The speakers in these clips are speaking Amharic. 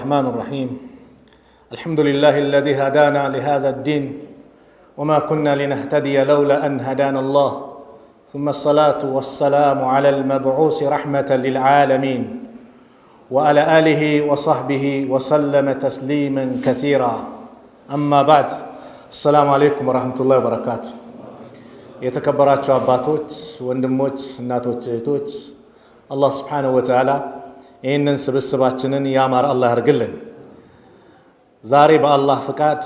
الرحمن الرحيم الحمد لله الذي هدانا لهذا الدين وما كنا لنهتدي لولا أن هدانا الله ثم الصلاة والسلام على المبعوث رحمة للعالمين وعلى آله وصحبه وسلم تسليما كثيرا أما بعد السلام عليكم ورحمة الله وبركاته የተከበራችሁ አባቶች ወንድሞች እናቶች እህቶች አላህ Subhanahu Wa Ta'ala ይህንን ስብስባችንን ያማረ አላህ ያርግልን ዛሬ በአላህ ፍቃድ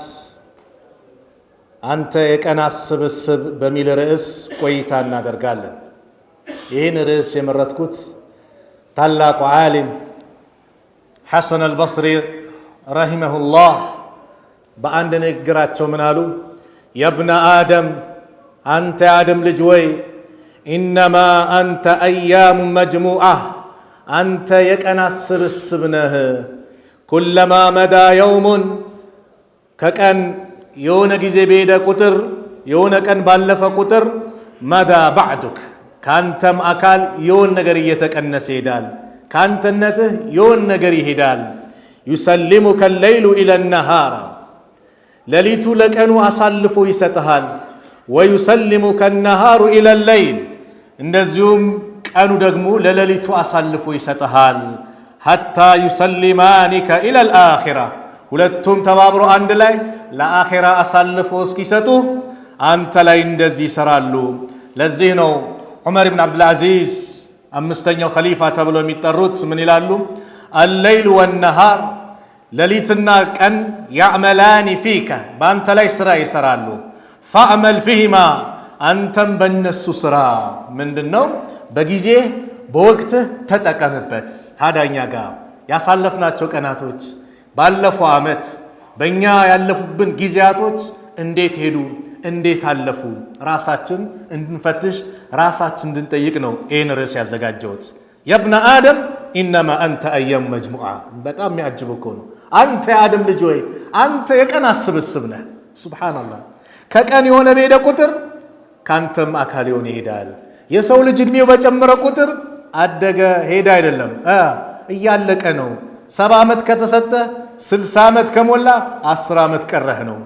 አንተ የቀናት ስብስብ በሚል ርዕስ ቆይታ እናደርጋለን ይህን ርዕስ የመረጥኩት ታላቁ ዓሊም ሐሰን አልበስሪ ረሂመሁላህ በአንድ ንግግራቸው ምን አሉ የብነ አደም አንተ የአደም ልጅ ወይ ኢነማ አንተ አያም መጅሙዓ አንተ የቀናት ስብስብ ነህ ኩለማ መዳ የውሙን ከቀን የሆነ ጊዜ በሄደ ቁጥር የሆነ ቀን ባለፈ ቁጥር መዳ ባዕዱክ ካንተም አካል የሆነ ነገር እየተቀነሰ ይሄዳል ካንተነትህ የሆነ ነገር ይሄዳል يسلمك الليل إلى النهار ሌሊቱ ለቀኑ አሳልፎ ይሰጥሃል ويسلمك النهار إلى الليل እንደዚሁም ቀኑ ደግሞ ለሌሊቱ አሳልፎ ይሰጥሃል حتى يسلمانك إلى الآخرة ሁለቱም ተባብሮ አንድ ላይ ለአኺራ አሳልፎ እስኪሰጡ አንተ ላይ እንደዚህ ይሰራሉ ለዚህ ነው ዑመር ኢብኑ አብዱል አዚዝ አምስተኛው ኸሊፋ ተብሎ የሚጠሩት ምን ይላሉ الليل والنهار ሌሊትና ቀን يعملان فيك በአንተ ላይ ስራ ይሰራሉ فاعمل فيهما አንተም በእነሱ ስራ ምንድነው በጊዜ በወቅት ተጠቀምበት ታዳኛ ጋር ያሳለፍናቸው ቀናቶች ባለፈው አመት በእኛ ያለፉብን ጊዜያቶች እንዴት ሄዱ እንዴት አለፉ ራሳችን እንድንፈትሽ ራሳችን እንድንጠይቅ ነው ይህን ርዕስ ያዘጋጀሁት የብነ አደም ኢነማ አንተ አያም መጅሙዓ በጣም የሚያጅብ እኮ ነው አንተ የአደም ልጅ ወይ አንተ የቀናት ስብስብ ነህ ሱብሃንአላህ ከቀን የሆነ በሄደ ቁጥር ካንተም አካል የሆነ ይሄዳል የሰው ልጅ እድሜው በጨመረ ቁጥር አደገ ሄደ አይደለም እያለቀ ነው 70 ዓመት ከተሰጠ 60 ዓመት ከሞላ 10 ዓመት ቀረህ ነው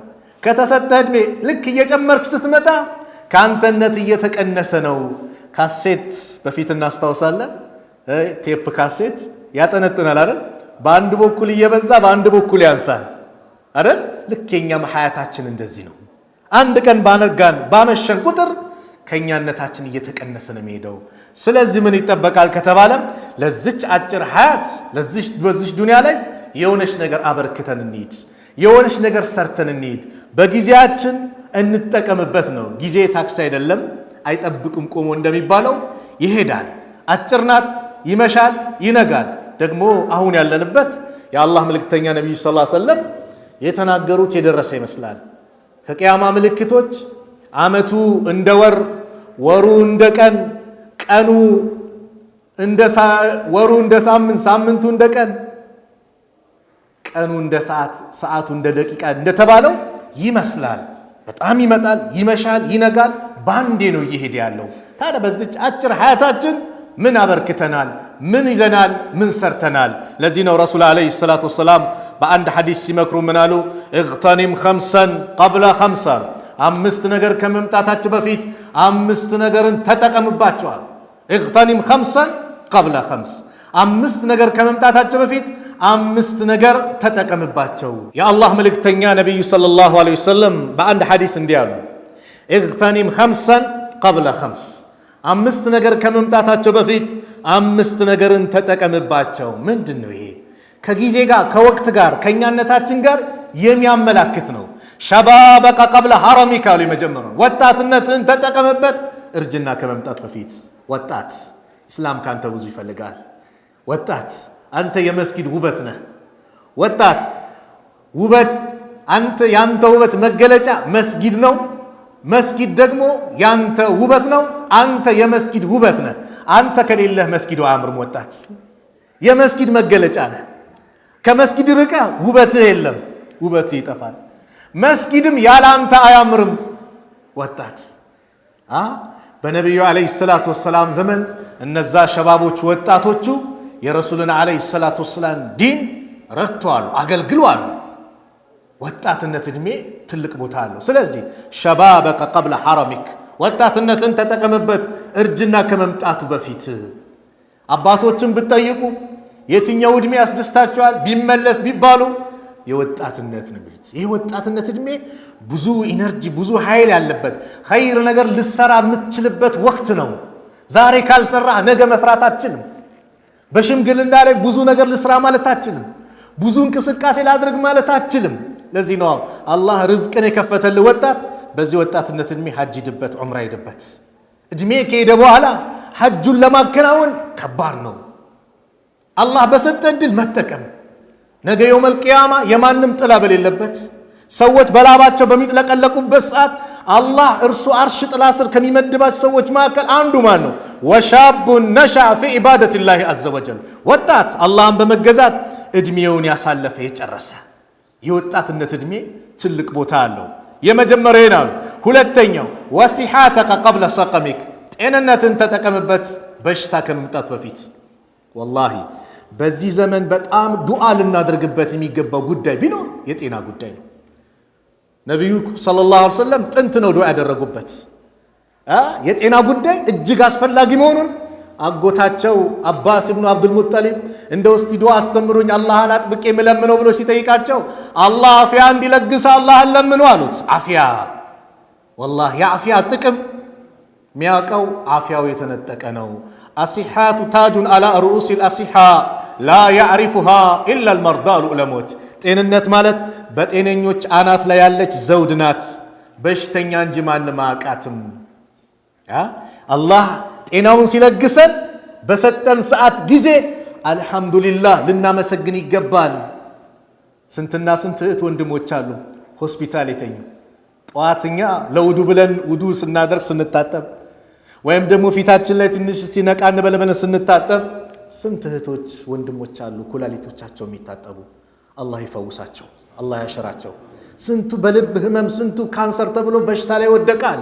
ከተሰጠ እድሜ ልክ እየጨመርክ ስትመጣ ካንተነት እየተቀነሰ ነው ካሴት በፊት እናስታውሳለን ቴፕ ካሴት ያጠነጥናል አይደል በአንድ በኩል እየበዛ በአንድ በኩል ያንሳል አይደል ልክ የኛም ሐያታችን እንደዚህ ነው አንድ ቀን ባነጋን ባመሸን ቁጥር ከኛነታችን እየተቀነሰ ነው የሚሄደው ስለዚህ ምን ይጠበቃል ከተባለ ለዚች አጭር ሐያት በዚች ዱንያ ላይ የሆነች ነገር አበርክተን እንሂድ የሆነች ነገር ሰርተን እንሂድ በጊዜያችን እንጠቀምበት ነው ጊዜ ታክሲ አይደለም አይጠብቅም ቆሞ እንደሚባለው ይሄዳል አጭር ናት ይመሻል ይነጋል ደግሞ አሁን ያለንበት የአላህ መልእክተኛ ነብዩ ሰለላሁ ዐለይሂ ወሰለም የተናገሩት የደረሰ ይመስላል ከቂያማ ምልክቶች አመቱ እንደ ወር ወሩ እንደ ቀን ቀኑ እንደ ወሩ እንደ ሳምንት ሳምንቱ እንደ ቀን ቀኑ እንደ ሰዓት ሰዓቱ እንደ ደቂቃ እንደተባለው ይመስላል በጣም ይመጣል ይመሻል ይነጋል ባንዴ ነው እየሄደ ያለው ታዲያ በዚች አጭር ሐያታችን ምን አበርክተናል ምን ይዘናል ምን ሰርተናል ለዚህ ነው ረሱል አለይሂ ሰላቱ ወሰለም በአንድ ሐዲስ ሲመክሩ ምን አሉ اغتنم خمسا قبل خمسة አምስት ነገር ከመምጣታቸው በፊት አምስት ነገርን ተጠቀምባቸዋል اغتنم خمسا قبل خمس አምስት ነገር ከመምጣታቸው በፊት አምስት ነገር ተጠቀምባቸው የአላህ መልእክተኛ ነብዩ ሰለላሁ ዐለይሂ ወሰለም በአንድ ሐዲስ እንዲህ አሉ اغتنم خمسا قبل خمس አምስት ነገር ከመምጣታቸው በፊት አምስት ነገርን ተጠቀምባቸው ምንድነው ይሄ ከጊዜ ጋር ከወቅት ጋር ከኛነታችን ጋር የሚያመላክት ነው ሸባበቀ ቀብለ ሐረሚካ ለመጀመሩ ወጣትነትን ተጠቀምበት እርጅና ከመምጣት በፊት ወጣት እስላም ካንተ ብዙ ይፈልጋል ወጣት አንተ የመስጊድ ውበት ነህ ወጣት ውበት አንተ ያንተ ውበት መገለጫ መስጊድ ነው መስጊድ ደግሞ ያንተ ውበት ነው አንተ የመስጊድ ውበት ነህ አንተ ከሌለህ መስጊዱ አያምርም ወጣት የመስጊድ መገለጫ ነህ ከመስጊድ ርቀ ውበትህ የለም ውበትህ ይጠፋል መስጊድም ያለ አንተ አያምርም ወጣት በነብዩ አለይሂ ሰላቱ ወሰላም ዘመን እነዛ ሸባቦች ወጣቶቹ የረሱልን አለይሂ ሰላቱ ወሰላም ዲን ረድተዋል፣ አገልግለዋል። ወጣትነት እድሜ ትልቅ ቦታ አለው። ስለዚህ ሸባበከ ቀብለ ሐረሚክ ወጣትነትን ተጠቀምበት እርጅና ከመምጣቱ በፊት። አባቶችን ብትጠይቁ የትኛው እድሜ ያስደስታቸዋል ቢመለስ ቢባሉ የወጣትነት ነው የሚሉት። ይህ ወጣትነት እድሜ ብዙ ኢነርጂ ብዙ ኃይል ያለበት ኸይር ነገር ልሰራ የምትችልበት ወቅት ነው። ዛሬ ካልሰራ ነገ መስራት አትችልም። በሽምግልና ላይ ብዙ ነገር ልስራ ማለት አትችልም። ብዙ እንቅስቃሴ ላድርግ ማለት አትችልም። ለዚህ ነው አላህ ርዝቅን የከፈተልህ ወጣት በዚህ ወጣትነት እድሜ ሐጅ ሂድበት፣ ዑምራ ሂድበት። እድሜ ከሄደ በኋላ ሐጁን ለማከናወን ከባድ ነው። አላህ በሰጠ እድል መጠቀም ነገ የውመል ቂያማ የማንም ጥላ በሌለበት ሰዎች በላባቸው በሚጥለቀለቁበት ሰዓት አላህ እርሱ አርሽ ጥላ ስር ከሚመድባቸው ሰዎች መካከል አንዱ ማን ነው? ወሻቡን ነሻ ፊ ዒባደቲላሂ ዐዘ ወጀል ወጣት አላህን በመገዛት እድሜውን ያሳለፈ የጨረሰ። የወጣትነት እድሜ ትልቅ ቦታ አለው። የመጀመሪያው ነው። ሁለተኛው ወሲሐተከ ቀብለ ሰቀሚክ ጤንነትን ተጠቀምበት በሽታ ከመምጣቱ በፊት። ወላሂ በዚህ ዘመን በጣም ዱዓ ልናደርግበት የሚገባው ጉዳይ ቢኖር የጤና ጉዳይ ነው። ነቢዩ ሰለላሁ ዐለይሂ ወሰለም ጥንት ነው ዱዓ ያደረጉበት። የጤና ጉዳይ እጅግ አስፈላጊ መሆኑን አጎታቸው አባስ ኢብኑ አብዱል ሙጠሊብ እንደው እስቲ ዱዓ አስተምሩኝ አላህን አጥብቄ የምለምነው ብሎ ሲጠይቃቸው አላህ አፊያ እንዲለግስ አላህን ለምኑ አሉት። አፊያ ወላሂ የአፊያ ጥቅም ሚያውቀው አፊያው የተነጠቀ ነው። አሲሐቱ ታጁን አላ ሩኡሲል አሲሐ ላ ያዕሪፉሃ ኢላ አልመርዳ አሉ ዑለሞች። ጤንነት ማለት በጤነኞች አናት ላይ ያለች ዘውድ ናት፣ በሽተኛ እንጂ ማንም አያውቃትም። አላህ ጤናውን ሲለግሰን በሰጠን ሰዓት ጊዜ አልሐምዱሊላህ ልናመሰግን ይገባል። ስንትና ስንት እህት ወንድሞች አሉ ሆስፒታል የተኙ። ጠዋትኛ ለውዱ ብለን ውዱ ስናደርግ ስንታጠብ ወይም ደግሞ ፊታችን ላይ ትንሽ ሲነቃ እንበለበለ ስንታጠብ ስንት እህቶች ወንድሞች አሉ ኩላሊቶቻቸው የሚታጠቡ። አላህ ይፈውሳቸው፣ አላህ ያሽራቸው። ስንቱ በልብ ህመም ስንቱ ካንሰር ተብሎ በሽታ ላይ ወደቃል።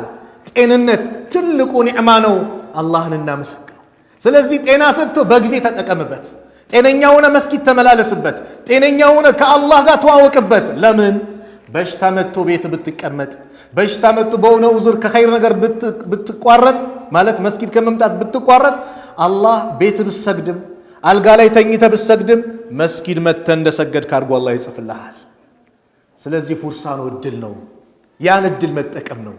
ጤንነት ትልቁ ኒዕማ ነው። አላህን እናመሰግነው። ስለዚህ ጤና ሰጥቶ በጊዜ ተጠቀምበት። ጤነኛ ሆነ መስጊድ ተመላለስበት። ጤነኛ ሆነ ከአላህ ጋር ተዋወቅበት። ለምን በሽታ መጥቶ ቤት ብትቀመጥ፣ በሽታ መጥቶ በሆነ ዑዝር ከኸይር ነገር ብትቋረጥ ማለት መስጊድ ከመምጣት ብትቋረጥ አላህ ቤት ብትሰግድም አልጋ ላይ ተኝተ ብትሰግድም መስጊድ መጥተ እንደሰገድ ካርጎ አላህ ይጽፍልሃል። ስለዚህ ፉርሳ ነው፣ እድል ነው። ያን እድል መጠቀም ነው።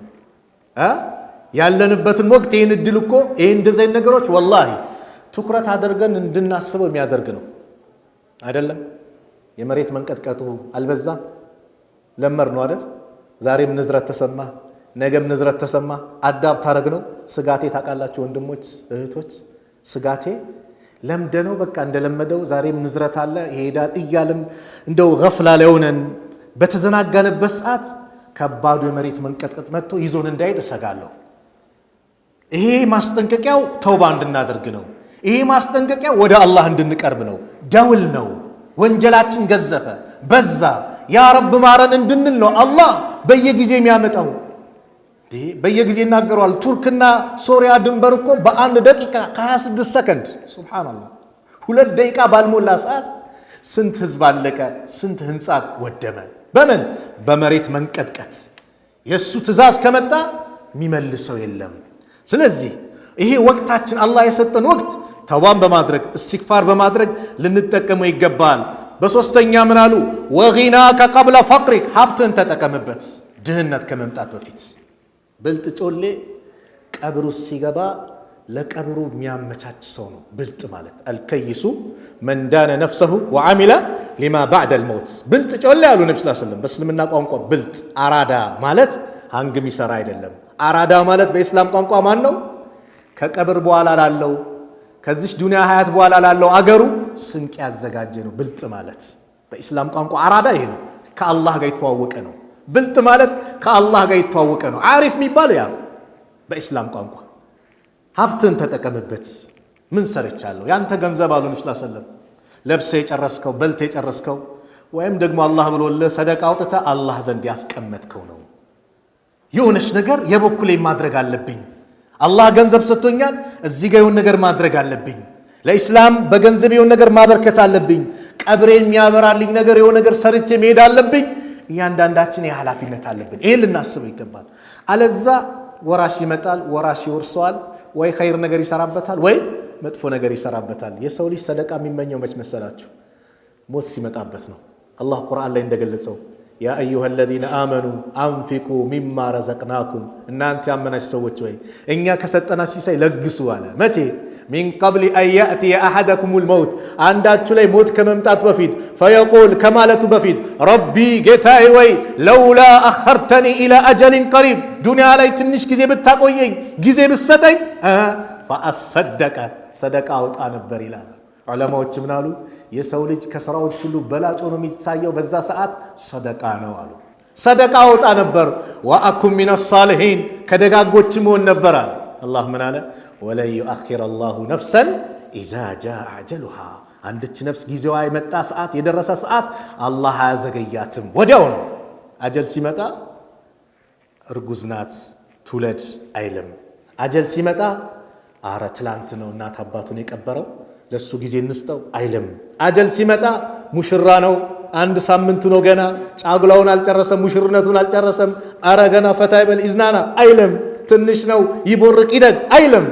ያለንበትን ወቅት ይህን እድል እኮ ይህን እንደዚህ ነገሮች ወላሂ ትኩረት አድርገን እንድናስበው የሚያደርግ ነው አይደለም። የመሬት መንቀጥቀጡ አልበዛም? ለመር ነው አይደል? ዛሬም ንዝረት ተሰማ፣ ነገም ንዝረት ተሰማ። አዳብ ታረግ ነው። ስጋቴ ታውቃላችሁ ወንድሞች እህቶች፣ ስጋቴ ለምደነው በቃ እንደለመደው ዛሬም ንዝረት አለ ይሄዳል እያልን እንደው ገፍላ ላይ ሆነን በተዘናጋንበት ሰዓት ከባዱ የመሬት መንቀጥቀጥ መጥቶ ይዞን እንዳይሄድ እሰጋለሁ። ይሄ ማስጠንቀቂያው ተውባ እንድናደርግ ነው። ይሄ ማስጠንቀቂያው ወደ አላህ እንድንቀርብ ነው። ደውል ነው። ወንጀላችን ገዘፈ በዛ፣ ያ ረብ ማረን እንድንል ነው። አላህ በየጊዜ የሚያመጣው በየጊዜ ይናገረዋል። ቱርክና ሶሪያ ድንበር እኮ በአንድ ደቂቃ ከ26 ሰከንድ ሱብሃንአላህ 2 ደቂቃ ባልሞላ ሰዓት ስንት ህዝብ አለቀ፣ ስንት ህንፃ ወደመ። በምን? በመሬት መንቀጥቀጥ። የሱ ትእዛዝ ከመጣ የሚመልሰው የለም። ስለዚህ ይሄ ወቅታችን አላህ የሰጠን ወቅት ተውባን በማድረግ እስትግፋር በማድረግ ልንጠቀመው ይገባል። በሶስተኛ ምን አሉ? ወጊናከ ቀብለ ፈቅሪክ ሀብትን ተጠቀምበት ድህነት ከመምጣት በፊት። ብልጥ ጮሌ ቀብሩ ሲገባ ለቀብሩ የሚያመቻች ሰው ነው ብልጥ ማለት። አልከይሱ መን ዳነ ነፍሰሁ ወዓሚለ ሊማ ባዕደል መውት። ብልጥ ጮሌ ያሉ ነቢ ስ ሰለም በእስልምና ቋንቋ ብልጥ አራዳ ማለት ሃንግ የሚሰራ አይደለም። አራዳ ማለት በኢስላም ቋንቋ ማን ነው? ከቀብር በኋላ ላለው ከዚች ዱንያ ሀያት በኋላ ላለው አገሩ ስንቅ ያዘጋጀ ነው ብልጥ ማለት። በኢስላም ቋንቋ አራዳ ይሄ ነው። ከአላህ ጋር የተዋወቀ ነው። ብልጥ ማለት ከአላህ ጋር የተዋወቀ ነው። አሪፍ የሚባለው ያ በኢስላም ቋንቋ። ሀብትን ተጠቀምበት። ምን ሰርቻለሁ? ያንተ ገንዘብ አሉ ነብዩ ሰለላሁ ዐለይሂ ወሰለም ለብሰ የጨረስከው በልተ የጨረስከው ወይም ደግሞ አላህ ብሎልህ ሰደቃ አውጥተህ አላህ ዘንድ ያስቀመጥከው ነው። የሆነች ነገር የበኩሌ ማድረግ አለብኝ። አላህ ገንዘብ ሰጥቶኛል፣ እዚህ ጋር የሆነ ነገር ማድረግ አለብኝ። ለኢስላም በገንዘብ የሆነ ነገር ማበርከት አለብኝ። ቀብሬን የሚያበራልኝ ነገር የሆነ ነገር ሰርቼ መሄድ አለብኝ። እያንዳንዳችን የኃላፊነት አለብን። ይሄን ልናስበው ይገባል። አለዛ ወራሽ ይመጣል፣ ወራሽ ይወርሰዋል፣ ወይ ኸይር ነገር ይሰራበታል ወይ መጥፎ ነገር ይሰራበታል። የሰው ልጅ ሰደቃ የሚመኘው መች መሰላችሁ? ሞት ሲመጣበት ነው። አላህ ቁርአን ላይ እንደገለጸው ያ አዩሃ الذين آمنوا أنفقوا مما رزقناكم እናንተ ያመናችሁ ሰዎች ወይ እኛ ከሰጠናችሁ ሲሳይ ለግሱ አለ። መቼ? ሚን ቀብል አን ያእቲየ አሐደኩሙል መውት አንዳችሁ ላይ ሞት ከመምጣቱ በፊት ፈየቁል ከማለቱ በፊት ረቢ ጌታዬ ወይ ለውላ አኸርተኒ ኢላ አጀሊን ቀሪብ ዱንያ ላይ ትንሽ ጊዜ ብታቆየኝ ጊዜ ብትሰጠኝ ፈአሰደቀ ሰደቃ አውጣ ነበር ይላል። ዑለማዎች ምን አሉ? የሰው ልጅ ከስራዎች ሁሉ በላጭ ሆኖ የሚታየው በዛ ሰዓት ሰደቃ ነው አሉ። ሰደቃ አውጣ ነበር። ወአኩም ሚነ ሳሊሒን ከደጋጎችም ሆን ነበር አለ። አላህ ምን አለ? ወለን ዩአኺረ አላሁ ነፍሰን ኢዛ ጃአ አጀሉሃ አንድች ነፍስ ጊዜዋ የመጣ ሰዓት የደረሰ ሰዓት አላህ አያዘገያትም፣ ወዲያው ነው። አጀል ሲመጣ እርጉዝ ናት ትውለድ አይልም። አጀል ሲመጣ አረ ትላንት ነው እናት አባቱን የቀበረው ለሱ ጊዜ እንስጠው አይልም። አጀል ሲመጣ ሙሽራ ነው አንድ ሳምንቱ ነው ገና ጫጉላውን አልጨረሰም፣ ሙሽርነቱን አልጨረሰም፣ አረ ገና ፈታ ይበል ኢዝናና አይልም። ትንሽ ነው ይቦርቅ ይደግ አይልም።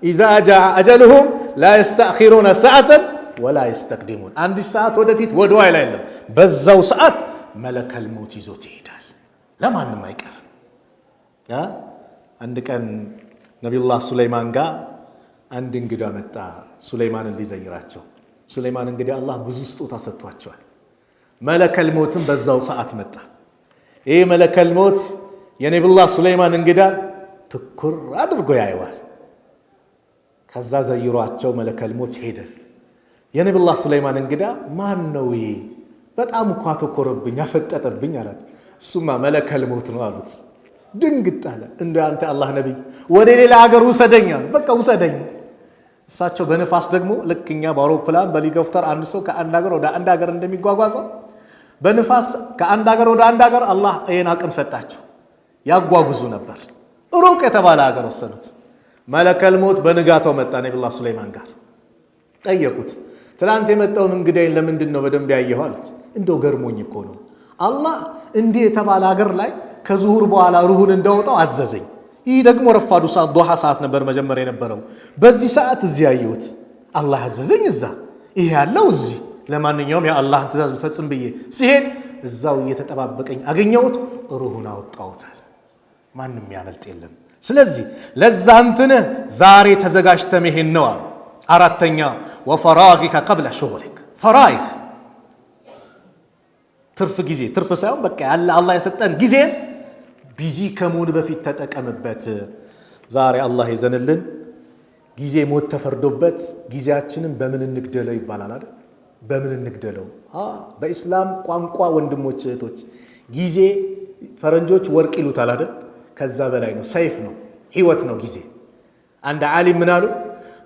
ኢዛ ጃአ አጀልሁም ላ የስተእኺሩነ ሰዓተን ወላ የስተቅዲሙን አንድ ሰዓት ወደፊት ወደ ኋላ አይልም። በዛው ሰዓት መለከል ሞት ይዞት ይሄዳል። ለማንም አይቀርም። አንድ ቀን ነቢዩላህ ሱለይማን ጋር አንድ እንግዳ መጣ ሱለይማንን ሊዘይራቸው። ሱለይማን እንግዲህ አላህ ብዙ ስጦታ ሰጥቷቸዋል። መለከል ሞትም በዛው ሰዓት መጣ። ይሄ መለከል ሞት የነቢዩላህ ሱለይማን እንግዳ ትኩር አድርጎ ያየዋል። ከዛ ዘይሯቸው መለከል ሞት ሄደ። የነቢዩላህ ሱለይማን እንግዳ ማን ነው ይሄ? በጣም እኮ አተኮረብኝ አፈጠጠብኝ አላቸው። እሱማ መለከል ሞት ነው አሉት። ድንግጥ አለ። እንደ አንተ አላህ ነብይ ወደ ሌላ ሀገር ውሰደኝ አሉ። በቃ ውሰደኝ። እሳቸው በነፋስ ደግሞ ልክኛ በአውሮፕላን በሄሊኮፕተር አንድ ሰው ከአንድ ሀገር ወደ አንድ ሀገር እንደሚጓጓዘው በነፋስ ከአንድ ሀገር ወደ አንድ ሀገር አላህ ይሄን አቅም ሰጣቸው። ያጓጉዙ ነበር። ሩቅ የተባለ ሀገር ወሰዱት። መለከል ሞት በንጋታው መጣ ነቢዩላህ ሱለይማን ጋር ጠየቁት። ትላንት የመጣውን እንግዳይን ለምንድን ነው በደንብ ያየኸው አሉት። እንደው ገርሞኝ እኮ ነው አላህ እንዲህ የተባለ ሀገር ላይ ከዙሁር በኋላ ሩሁን እንዳወጣው አዘዘኝ። ይህ ደግሞ ረፋዱ ሰዓት ዱሃ ሰዓት ነበር መጀመሪያ የነበረው። በዚህ ሰዓት እዚህ ያየሁት አላህ አዘዘኝ። እዛ ይሄ ያለው እዚህ ለማንኛውም የአላህን ትእዛዝ ልፈጽም ብዬ ሲሄድ እዛው እየተጠባበቀኝ አገኘሁት፣ ሩሁን አወጣሁታል። ማንም ያመልጥ የለም። ስለዚህ ለዛ እንትንህ ዛሬ ተዘጋጅተ መሄድ ነው አሉ። አራተኛ ወፈራጊከ ቀብለ ሹግሊክ ፈራኢግ ትርፍ ጊዜ ትርፍ ሳይሆን በቃ ያለ አላህ የሰጠን ጊዜን ቢዚ ከመሆን በፊት ተጠቀምበት። ዛሬ አላህ ይዘንልን። ጊዜ ሞት ተፈርዶበት ጊዜያችንን በምን እንግደለው ይባላል አይደል? በምን እንግደለው? በኢስላም ቋንቋ ወንድሞች እህቶች፣ ጊዜ ፈረንጆች ወርቅ ይሉታል አይደል? ከዛ በላይ ነው፣ ሰይፍ ነው፣ ህይወት ነው ጊዜ። አንድ ዓሊም ምን አሉ?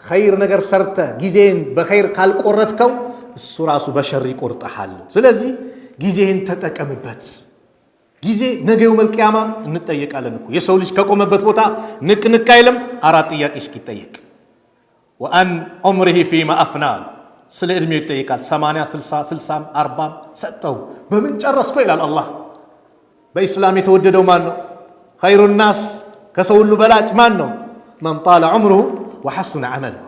ኸይር ነገር ሰርተ ጊዜን በኸይር ካልቆረጥከው እሱ ራሱ በሸር ይቆርጠሃል። ስለዚህ ጊዜህን ተጠቀምበት። ጊዜ ነገ የውመል ቂያማ እንጠየቃለን እኮ። የሰው ልጅ ከቆመበት ቦታ ንቅንቅ አይልም። አራት ጥያቄ እስኪጠየቅ ወአን ዑምሪሂ ፊማ አፍና ስለ ዕድሜው ይጠይቃል። 80 60 60 40 ሰጠው በምን ጨረስከው ይላል አላህ። በኢስላም የተወደደው ማን ነው? ኸይሩ ናስ ከሰው ሁሉ በላጭ ማን ነው? መን ጣለ ዑምሩሁ ወሐሱነ ዐመሉሁ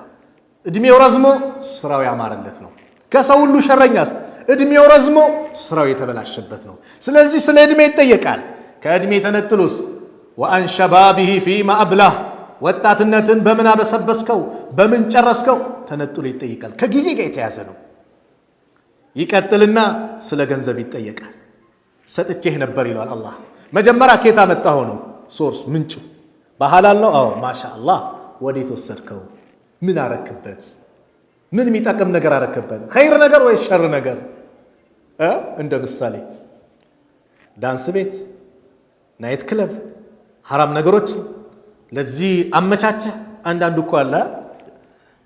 ዕድሜው ረዝሞ ስራው ያማረለት ነው። ከሰው ሁሉ ሸረኛስ ዕድሜው ረዝሞ ስራው የተበላሸበት ነው። ስለዚህ ስለ ዕድሜ ይጠየቃል። ከዕድሜ ተነጥሎስ ወአን ሸባቢሂ ፊማ አብላህ ወጣትነትን በምን አበሰበስከው በምን ጨረስከው ተነጥሎ ይጠይቃል። ከጊዜ ጋር የተያዘ ነው። ይቀጥልና ስለ ገንዘብ ይጠየቃል። ሰጥቼህ ነበር ይለዋል አላህ። መጀመሪያ ከየት አመጣኸው ነው ሶርስ ምንጩ። በሐላል ነው? አዎ ማሻአላህ። ወዴት ወሰድከው? ምን አረክበት? ምን የሚጠቅም ነገር አረክበት? ኸይር ነገር ወይስ ሸር ነገር? እንደ ምሳሌ ዳንስ ቤት፣ ናይት ክለብ፣ ሐራም ነገሮች ለዚህ አመቻቸ። አንዳንዱ እኮ አለ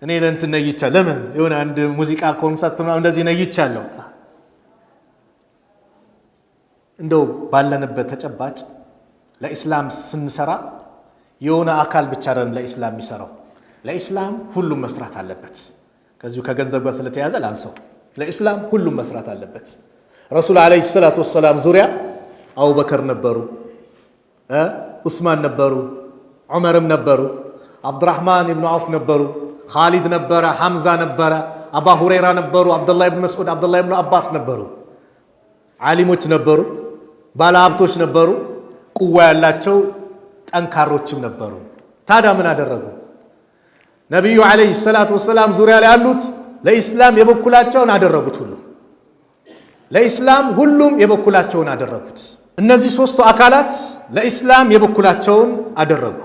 እኔ ለእንትን ነይቻለሁ። ለምን የሆነ አንድ ሙዚቃ ኮንሰርት ምናምን እንደዚህ ነይቻለሁ። እንደው ባለንበት ተጨባጭ ለኢስላም ስንሰራ የሆነ አካል ብቻ አይደለም ለኢስላም የሚሰራው። ለኢስላም ሁሉም መስራት አለበት። ከዚሁ ከገንዘብ ጋር ስለተያዘ ላንሰው ለኢስላም ሁሉም መስራት አለበት። ረሱል ዓለይሂ ሰላቱ ወሰላም ዙሪያ አቡበከር ነበሩ፣ ዑስማን ነበሩ፣ ዑመርም ነበሩ፣ አብዱራህማን ኢብኑ ዐውፍ ነበሩ፣ ኻሊድ ነበረ፣ ሐምዛ ነበረ፣ አባ ሁረይራ ነበሩ፣ አብዱላህ ኢብኑ መስዑድ፣ አብዱላህ ኢብኑ አባስ ነበሩ። ዓሊሞች ነበሩ፣ ባለሀብቶች ነበሩ፣ ቁዋ ያላቸው ጠንካሮችም ነበሩ። ታዲያ ምን አደረጉ? ነቢዩ ዓለይሂ ሰላቱ ወሰላም ዙሪያ ላይ ያሉት ለኢስላም የበኩላቸውን አደረጉት። ለኢስላም ሁሉም የበኩላቸውን አደረጉት። እነዚህ ሶስቱ አካላት ለኢስላም የበኩላቸውን አደረጉ።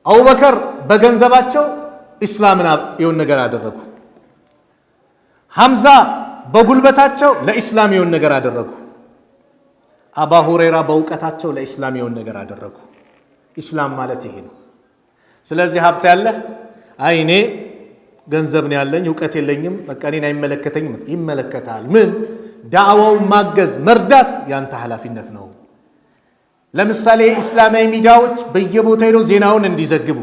አቡበከር በገንዘባቸው ኢስላምን የሆነ ነገር አደረጉ። ሐምዛ በጉልበታቸው ለኢስላም የሆነ ነገር አደረጉ። አባ ሁረይራ በእውቀታቸው ለኢስላም የሆነ ነገር አደረጉ። ኢስላም ማለት ይሄ ነው። ስለዚህ ሀብት ያለህ አይ እኔ ገንዘብ ነው ያለኝ እውቀት የለኝም በቃ እኔን አይመለከተኝም፣ ይመለከታል። ምን ዳዕዋውን ማገዝ መርዳት ያንተ ኃላፊነት ነው። ለምሳሌ ኢስላማዊ ሚዲያዎች በየቦታው ሄደው ዜናውን እንዲዘግቡ፣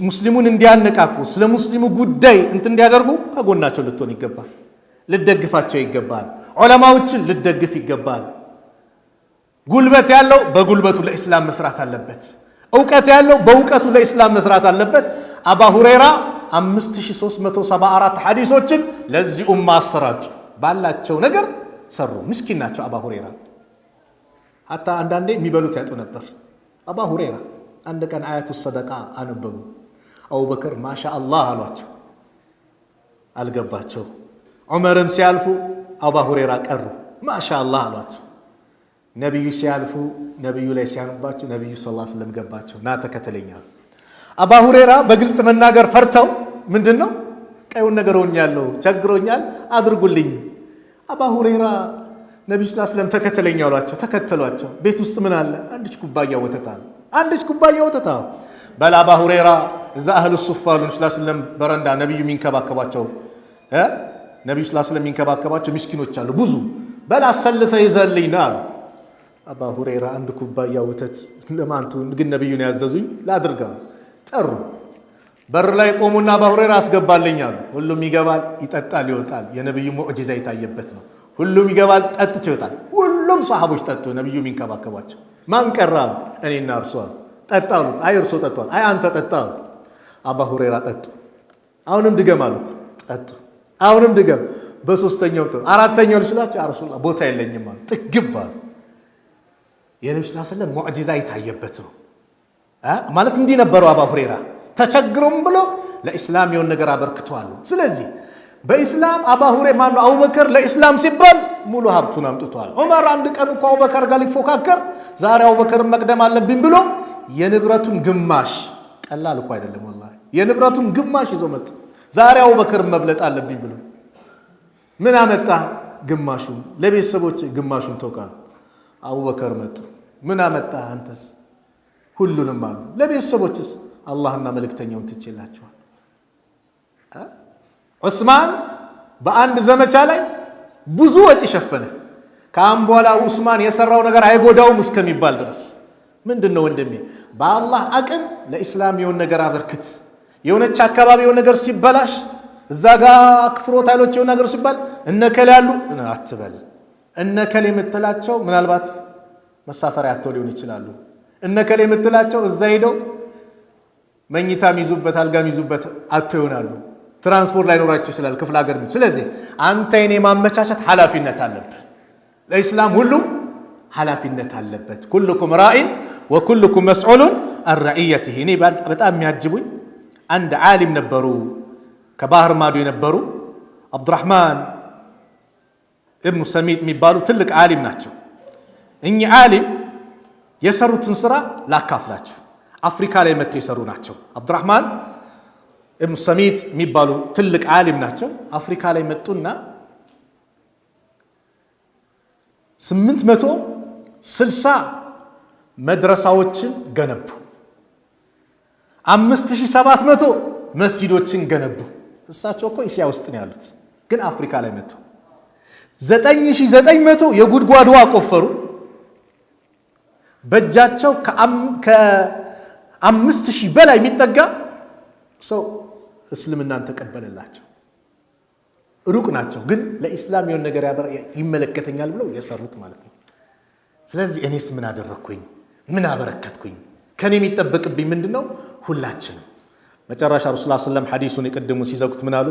ሙስሊሙን እንዲያነቃቁ፣ ስለ ሙስሊሙ ጉዳይ እንዲያደርጉ ከጎናቸው ልትሆን ይገባል፣ ልደግፋቸው ይገባል። ዑለማዎችን ልደግፍ ይገባል። ጉልበት ያለው በጉልበቱ ለኢስላም መስራት አለበት። እውቀት ያለው በእውቀቱ ለኢስላም መስራት አለበት። አባ ሁረይራ 5374 ሐዲሶችን ለዚህ ኡማ አሰራጩ። ባላቸው ነገር ሰሩ። ምስኪን ናቸው አባ ሁረይራ። ሀታ አንዳንዴ የሚበሉት ያጡ ነበር። አባ ሁረይራ አንድ ቀን አያቱ ሰደቃ አነበቡ። አቡበከር ማሻአላህ አሏቸው፣ አልገባቸው። ዑመርም ሲያልፉ አባ ሁረይራ ቀሩ፣ ማሻአላህ አሏቸው። ነቢዩ ሲያልፉ ነቢዩ ላይ ሲያኑባቸው ነቢዩ ሰለላሁ ዐለይሂ ወሰለም ገባቸው፣ ና ተከተለኛል። አባ ሁረይራ በግልጽ መናገር ፈርተው ምንድነው ቀዩን ነገር ሆኛለሁ፣ ቸግሮኛል፣ አድርጉልኝ። አባ ሁረይራ ነቢዩ ሰለላሁ ዐለይሂ ወሰለም ተከተለኝ አሏቸው። ተከተሏቸው። ቤት ውስጥ ምን አለ? አንዲች ኩባያ ወተት አለ። አንዲች ኩባያ ወተት አለ። በል አባ ሁረይራ እዛ አህሉ ሱፋ ነቢዩ ሰለላሁ ዐለይሂ ወሰለም በረንዳ ነቢዩ የሚንከባከባቸው ነቢዩ ሰለላሁ ዐለይሂ ወሰለም የሚንከባከባቸው ምስኪኖች አሉ ብዙ። በል አሰልፈ ይዘልኝ ና አሉ። አባ ሁረይራ አንድ ኩባያ ወተት ለማንቱ ግን ነቢዩን ያዘዙኝ ላድርጋ ጠሩ። በር ላይ ቆሙና አባ ሁረይራ አስገባልኝ አሉ። ሁሉም ይገባል፣ ይጠጣል፣ ይወጣል። የነቢዩ ሙዕጂዛ የታየበት ነው። ሁሉም ይገባል፣ ጠጥቶ ይወጣል። ሁሉም ሰሃቦች ጠጡ። ነቢዩ የሚንከባከባቸው ማን ቀራ? እኔና እርሱ አሉ። ጠጣ አሉት። አይ እርሶ ጠጥቷል። አይ አንተ ጠጣ አሉ። አባ ሁረይራ ጠጡ። አሁንም ድገም አሉት። ጠጡ። አሁንም ድገም። በሶስተኛው ጠጡ። አራተኛው ልስላቸው አረሱላ ቦታ የለኝም አሉ። ጥግብ አሉ። የነብዩ ሰለላሁ ዐለይሂ ወሰለም ሙዕጂዛ የታየበት ነው ማለት እንዲህ ነበረው። አባ ሁረይራ ተቸግሮም ብሎ ለኢስላም የሆነ ነገር አበርክተዋል። ስለዚህ በኢስላም አባ ሁረይራ ማነው አቡበከር ለኢስላም ሲባል ሙሉ ሀብቱን አምጥቷል። ዑመር አንድ ቀን እንኳን አቡበከር ጋር ሊፎካከር ዛሬ አቡበከርን መቅደም አለብኝ ብሎ የንብረቱን ግማሽ ቀላል እኮ አይደለም ወላሂ የንብረቱን ግማሽ ይዞ መጣ። ዛሬ አቡበከርን መብለጥ አለብኝ ብሎ ምን አመጣ? ግማሹን ለቤተሰቦች ግማሹን ተውቃል። አቡበከር መጡ። ምን አመጣ አንተስ? ሁሉንም አሉ። ለቤተሰቦችስ? አላህና መልእክተኛውን ትችላቸዋል። ዑስማን በአንድ ዘመቻ ላይ ብዙ ወጪ ሸፈነ። ከአሁን በኋላ ዑስማን የሰራው ነገር አይጎዳውም እስከሚባል ድረስ ምንድነው ወንድሜ በአላህ አቅም ለኢስላም የሆነ ነገር አበርክት። የሆነች አካባቢ የሆነ ነገር ሲበላሽ እዛ ጋር ክፍሮት ኃይሎች የሆነ ነገር ሲባል እነከለ ያሉ አትበል። እነከለ የምትላቸው ምናልባት መሳፈሪያ አጥተው ሊሆን ይችላሉ። እነከለ የምትላቸው እዛ ሄደው መኝታ የሚይዙበት አልጋ የሚይዙበት አጥተው ይሆናሉ። ትራንስፖርት ላይኖራቸው ይችላል ክፍለ ሀገር። ስለዚህ አንተ የኔ ማመቻቸት ኃላፊነት አለበት። ለኢስላም ሁሉም ኃላፊነት አለበት። ኩልኩም ራኢን ወኩልኩም መስዑሉን አን ረዕየቲሂ። እኔ በጣም የሚያጅቡኝ አንድ ዓሊም ነበሩ፣ ከባህር ማዶ የነበሩ አብዱራህማን ኢብኑ ሰሚጥ የሚባሉ ትልቅ ዓሊም ናቸው። እኚህ ዓሊም የሰሩትን ስራ ላካፍላችሁ። አፍሪካ ላይ መጥተው የሰሩ ናቸው። አብዱራህማን ኢብኑ ሰሚጥ የሚባሉ ትልቅ ዓሊም ናቸው። አፍሪካ ላይ መጡና 860 መድረሳዎችን ገነቡ። 5700 መስጂዶችን ገነቡ። እሳቸው እኮ እስያ ውስጥ ነው ያሉት፣ ግን አፍሪካ ላይ መጥተው 9900 የጉድጓድ ውሃ ቆፈሩ። በእጃቸው ከ5000 በላይ የሚጠጋ ሰው እስልምናን ተቀበለላቸው። ሩቅ ናቸው፣ ግን ለኢስላም የሆነ ነገር ይመለከተኛል ብለው የሰሩት ማለት ነው። ስለዚህ እኔስ ምን አደረኩኝ? ምን አበረከትኩኝ? ከኔ የሚጠበቅብኝ ምንድነው? ሁላችንም መጨረሻ ረሱላህ ሰለላሁ ዐለይሂ ወሰለም ሐዲሱን ይቀድሙ ሲዘጉት ምን አሉ?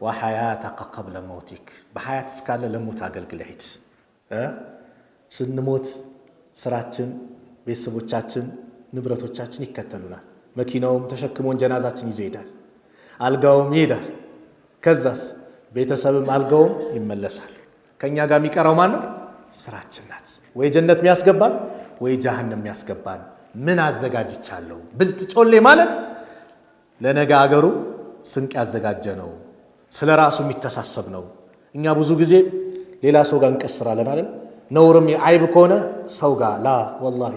ወሐያተከ ቀብለ መውቲክ፣ በሐያት እስካለ ለሞት አገልግለህ ሂድ። ስንሞት ስራችን፣ ቤተሰቦቻችን፣ ንብረቶቻችን ይከተሉናል። መኪናውም ተሸክሞን ጀናዛችን ይዞ ይሄዳል፣ አልጋውም ይሄዳል። ከዛስ ቤተሰብም አልጋውም ይመለሳል። ከኛ ጋር የሚቀረው ማን ነው? ስራችን ናት። ወይ ጀነት የሚያስገባን ወይ ጀሃነም የሚያስገባን። ምን አዘጋጅቻለሁ? ብልጥ ጮሌ ማለት ለነገ አገሩ ስንቅ ያዘጋጀ ነው፣ ስለ ራሱ የሚተሳሰብ ነው። እኛ ብዙ ጊዜ ሌላ ሰው ጋር እንቀስራለን አይደል? ነውርም አይብ ከሆነ ሰው ጋር ላ ወላሂ